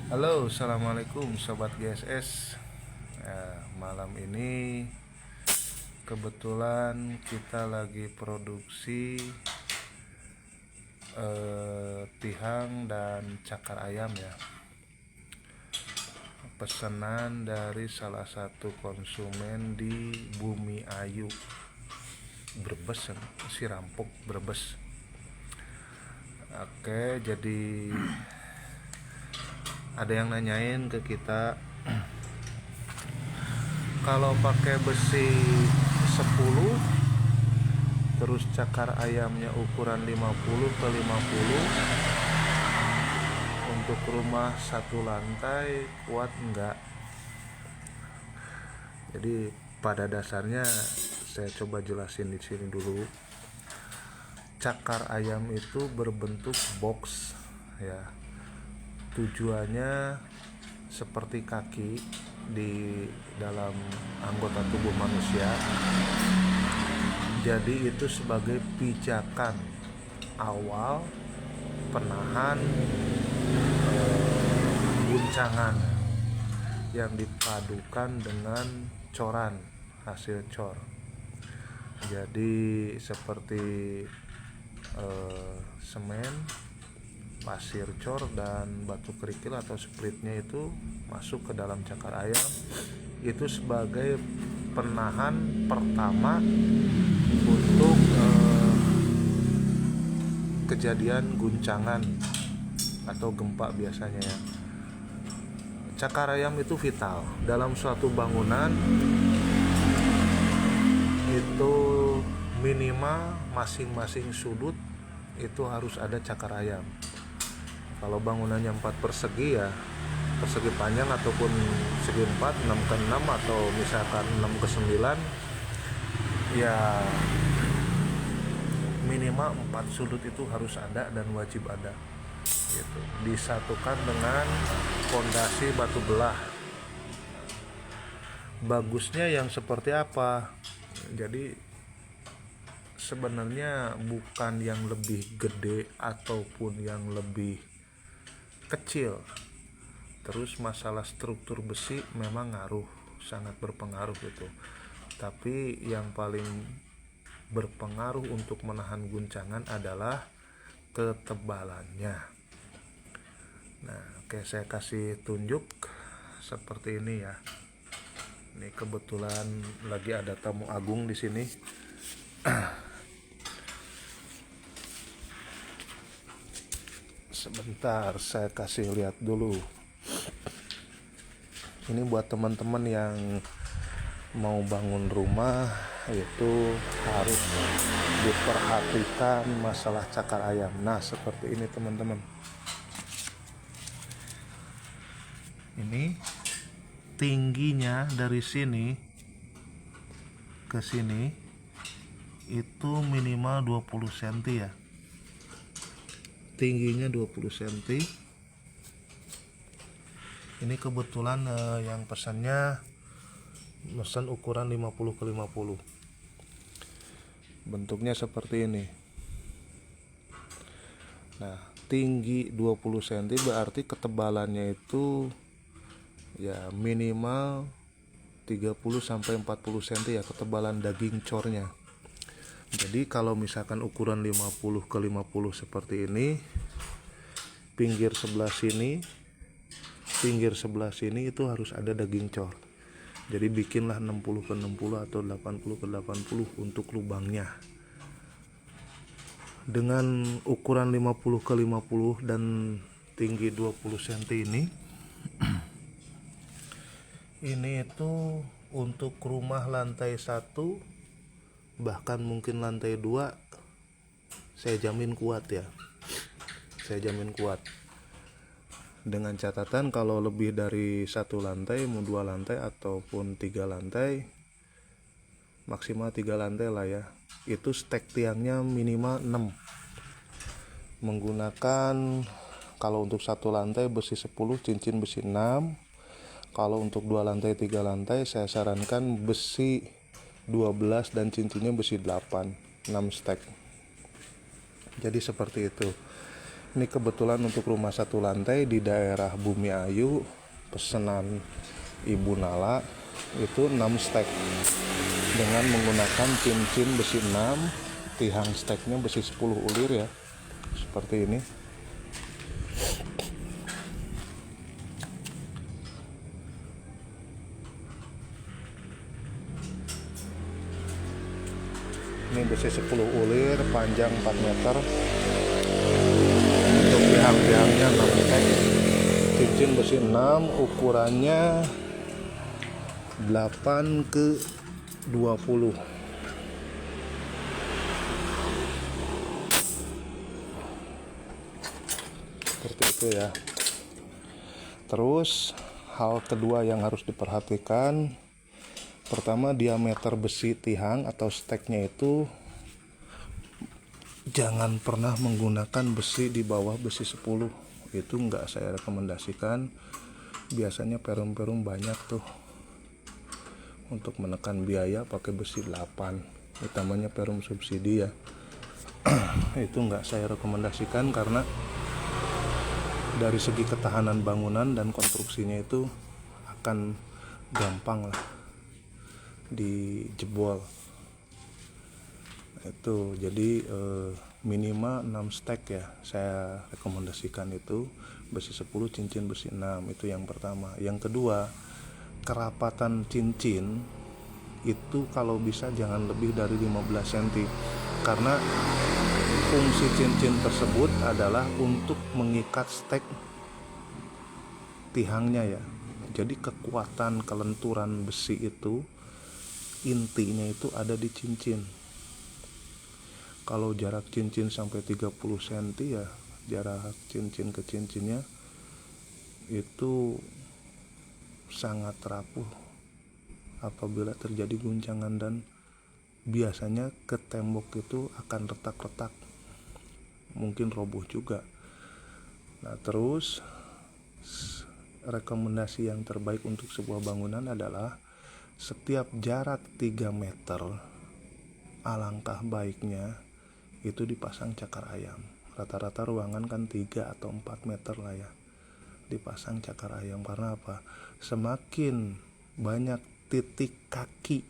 Halo, assalamualaikum sobat GSS. Malam ini kebetulan kita lagi produksi tihang dan cakar ayam ya. Pesanan dari salah satu konsumen di Bumi Ayu, Brebes, Sirampok, Brebes. Oke, jadi ada yang nanyain ke kita, kalau pakai besi 10 terus cakar ayamnya ukuran 50 ke 50 untuk rumah satu lantai kuat enggak? Jadi pada dasarnya saya coba jelasin di sini dulu. Cakar ayam itu berbentuk box ya. Tujuannya seperti kaki di dalam anggota tubuh manusia. Jadi itu sebagai pijakan awal penahan guncangan yang dipadukan dengan coran, hasil cor. Jadi seperti semen, pasir cor, dan batu kerikil atau splitnya itu masuk ke dalam cakar ayam. Itu sebagai penahan pertama untuk kejadian guncangan atau gempa biasanya ya. Cakar ayam itu vital dalam suatu bangunan. Itu minimal masing-masing sudut itu harus ada cakar ayam. Kalau bangunannya 4 persegi ya, persegi panjang ataupun segi 4, 6 ke 6 atau misalkan 6 ke 9, ya minimal 4 sudut itu harus ada dan wajib ada gitu. Disatukan dengan fondasi batu belah. Bagusnya yang seperti apa? Jadi sebenarnya bukan yang lebih gede ataupun yang lebih kecil. Terus masalah struktur besi memang ngaruh, sangat berpengaruh gitu. Tapi yang paling berpengaruh untuk menahan guncangan adalah ketebalannya. Nah, oke, saya kasih tunjuk seperti ini ya. Ini kebetulan lagi ada tamu agung di sini. Sebentar, saya kasih lihat dulu. Ini buat teman-teman yang mau bangun rumah, itu harus diperhatikan masalah cakar ayam. Nah, seperti ini teman-teman. Ini tingginya dari sini ke sini itu minimal 20 cm ya. Tingginya 20 cm. Ini kebetulan yang pesannya pesan ukuran 50 ke 50. Bentuknya seperti ini. Nah, tinggi 20 cm berarti ketebalannya itu ya minimal 30 sampai 40 cm ya, ketebalan daging cornya. Jadi kalau misalkan ukuran 50 ke 50 seperti ini, pinggir sebelah sini itu harus ada daging cor. Jadi bikinlah 60 ke 60 atau 80 ke 80 untuk lubangnya. Dengan ukuran 50 ke 50 dan tinggi 20 cm ini itu untuk rumah lantai 1 bahkan mungkin lantai 2 saya jamin kuat ya. Saya jamin kuat. Dengan catatan kalau lebih dari 1 lantai, mau 2 lantai ataupun 3 lantai, maksimal 3 lantai lah ya, itu stek tiangnya minimal 6. Menggunakan kalau untuk 1 lantai besi 10, cincin besi 6. Kalau untuk 2 lantai 3 lantai saya sarankan besi 12 dan cincinnya besi 8, 6 stek. Jadi seperti itu. Ini kebetulan untuk rumah satu lantai di daerah Bumi Ayu, pesanan Ibu Nala itu 6 stek dengan menggunakan cincin besi 6, tiang steknya besi 10 ulir ya, seperti ini. Ini besi 10 ulir, panjang 4 meter. Untuk tiang-tiangnya 6 stek. Cincin besi 6, ukurannya 8/20. Seperti itu ya. Terus hal kedua yang harus diperhatikan, pertama diameter besi tiang atau steknya itu jangan pernah menggunakan besi di bawah besi 10. Itu enggak saya rekomendasikan. Biasanya perum-perum banyak tuh untuk menekan biaya pakai besi 8, utamanya perum subsidi ya. Itu enggak saya rekomendasikan karena dari segi ketahanan bangunan dan konstruksinya itu akan gampang lah dijebol. Itu jadi minimal 6 stek ya saya rekomendasikan, itu besi 10 cincin besi 6. Itu yang pertama. Yang kedua, kerapatan cincin itu kalau bisa jangan lebih dari 15 cm, karena fungsi cincin tersebut adalah untuk mengikat stek tiangnya ya. Jadi kekuatan kelenturan besi itu intinya itu ada di cincin. Kalau jarak cincin sampai 30 cm ya, jarak cincin ke cincinnya itu sangat rapuh apabila terjadi guncangan, dan biasanya ke tembok itu akan retak-retak, mungkin roboh juga. Nah, terus rekomendasi yang terbaik untuk sebuah bangunan adalah setiap jarak 3 meter alangkah baiknya itu dipasang cakar ayam. Rata-rata ruangan kan 3 atau 4 meter lah ya, dipasang cakar ayam. Karena apa? Semakin banyak titik kaki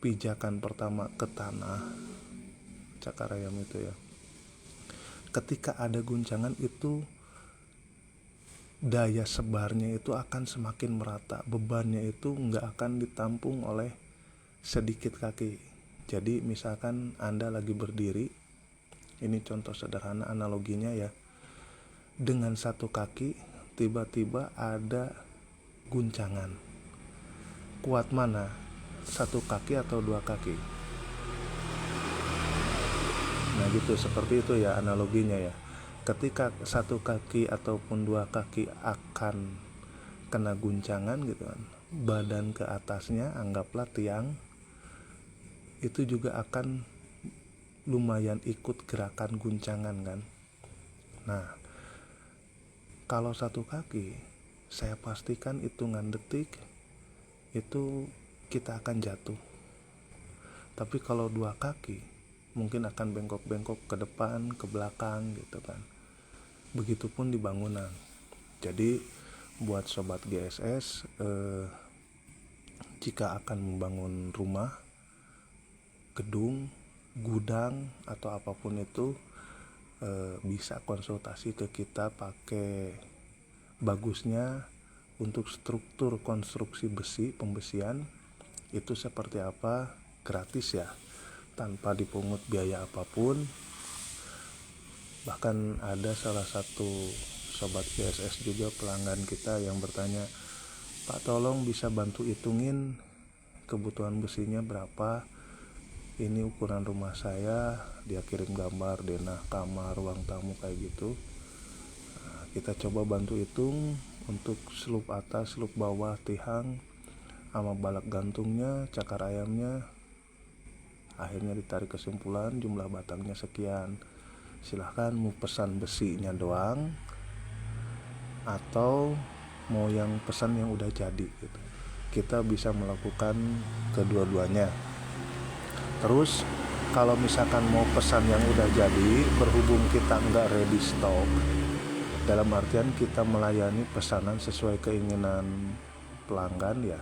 pijakan pertama ke tanah cakar ayam itu ya, ketika ada guncangan itu daya sebarnya itu akan semakin merata, bebannya itu nggak akan ditampung oleh sedikit kaki. Jadi misalkan Anda lagi berdiri, ini contoh sederhana analoginya ya, dengan satu kaki tiba-tiba ada guncangan, kuat mana? Satu kaki atau dua kaki? Nah gitu, seperti itu ya analoginya ya. Ketika satu kaki ataupun dua kaki akan kena guncangan gitu kan, badan ke atasnya anggaplah tiang itu juga akan lumayan ikut gerakan guncangan kan. Nah, kalau satu kaki saya pastikan hitungan detik itu kita akan jatuh. Tapi kalau dua kaki mungkin akan bengkok-bengkok ke depan, ke belakang gitu kan. Begitupun di bangunan. Jadi buat sobat GSS, jika akan membangun rumah, gedung, gudang atau apapun itu, bisa konsultasi ke kita. Pakai bagusnya untuk struktur konstruksi besi, pembesian itu seperti apa, gratis ya, tanpa dipungut biaya apapun. Bahkan ada salah satu sobat GSS juga pelanggan kita yang bertanya, Pak tolong bisa bantu hitungin kebutuhan besinya berapa, ini ukuran rumah saya. Dia kirim gambar denah kamar, ruang tamu kayak gitu. Nah, kita coba bantu hitung untuk slup atas, slup bawah, tiang sama balak gantungnya, cakar ayamnya. Akhirnya ditarik kesimpulan jumlah batangnya sekian. Silahkan mau pesan besinya doang atau mau yang pesan yang udah jadi gitu. Kita bisa melakukan kedua-duanya. Terus kalau misalkan mau pesan yang udah jadi, berhubung kita nggak ready stock, dalam artian kita melayani pesanan sesuai keinginan pelanggan ya,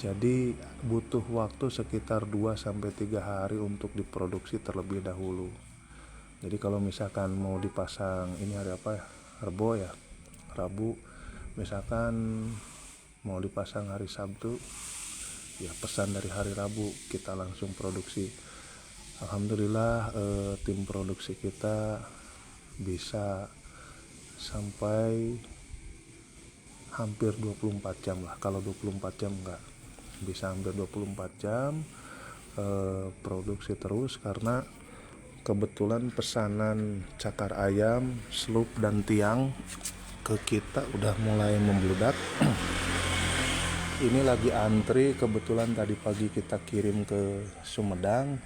jadi butuh waktu sekitar 2-3 hari untuk diproduksi terlebih dahulu. Jadi kalau misalkan mau dipasang, ini hari apa ya, Rebo ya, Rabu, misalkan mau dipasang hari Sabtu, ya pesan dari hari Rabu kita langsung produksi. Alhamdulillah tim produksi kita bisa sampai hampir 24 jam lah. Kalau 24 jam enggak, bisa hampir 24 jam produksi terus, karena kebetulan pesanan cakar ayam, slup dan tiang ke kita udah mulai membludak. Ini lagi antri, kebetulan tadi pagi kita kirim ke Sumedang,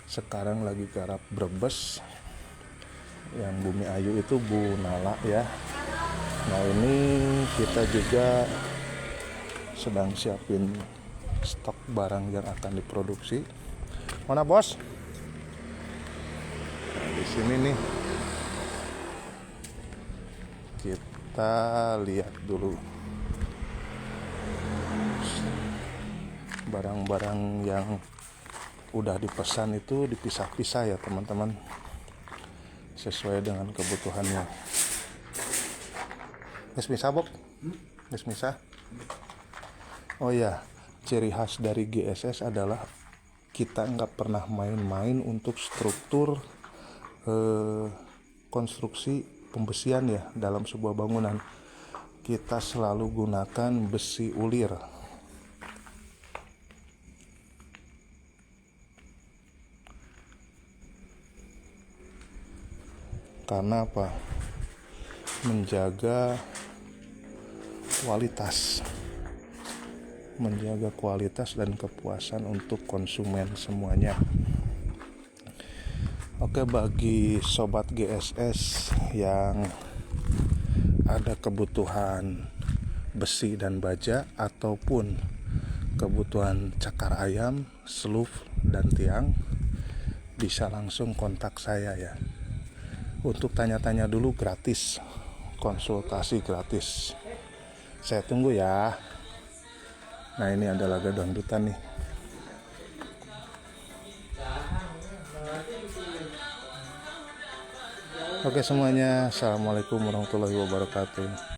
sekarang lagi garap Brebes. Yang Bumi Ayu itu Bu Nala ya. Nah ini kita juga sedang siapin stok barang yang akan diproduksi. Mana bos? Nah, di sini nih kita lihat dulu barang-barang yang udah dipesan itu dipisah-pisah ya teman-teman, sesuai dengan kebutuhannya. Misah Bob? Misah. Oh ya, ciri khas dari GSS adalah kita nggak pernah main-main untuk struktur konstruksi pembesian ya dalam sebuah bangunan. Kita selalu gunakan besi ulir. Karena apa? Menjaga kualitas dan kepuasan untuk konsumen semuanya. Oke, bagi sobat GSS yang ada kebutuhan besi dan baja ataupun kebutuhan cakar ayam, slup dan tiang, bisa langsung kontak saya ya. Untuk tanya-tanya dulu gratis, konsultasi gratis. Saya tunggu ya. Nah ini ada laga dangdutan nih. Oke semuanya, assalamualaikum warahmatullahi wabarakatuh.